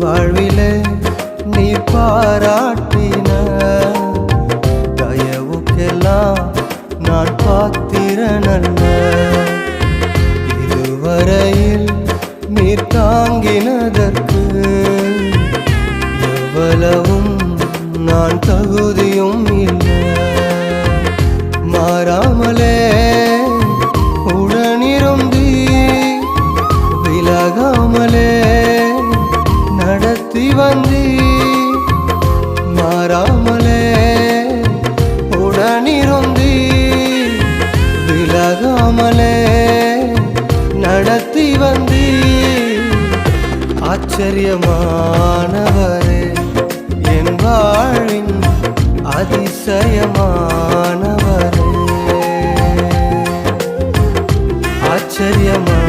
வாழ்விலே நீ பாராட்டின தயவுக்கெல்லாம் நான் பாத்திரனல்ல. இதுவரையில் நீ தாங்கினதற்கு எவ்வளவும் நான் தகுதியும் இல்லை. மாறாமலே உடனிருந்தி விலகாமலே நடத்தி வந்தி. மாறாமலே உடனிருந்தி விலகாமலே நடத்தி வந்தி. ஆச்சரியமானவரே என் வாழ்வின் அதிசயமானவரே. ஆச்சரியமான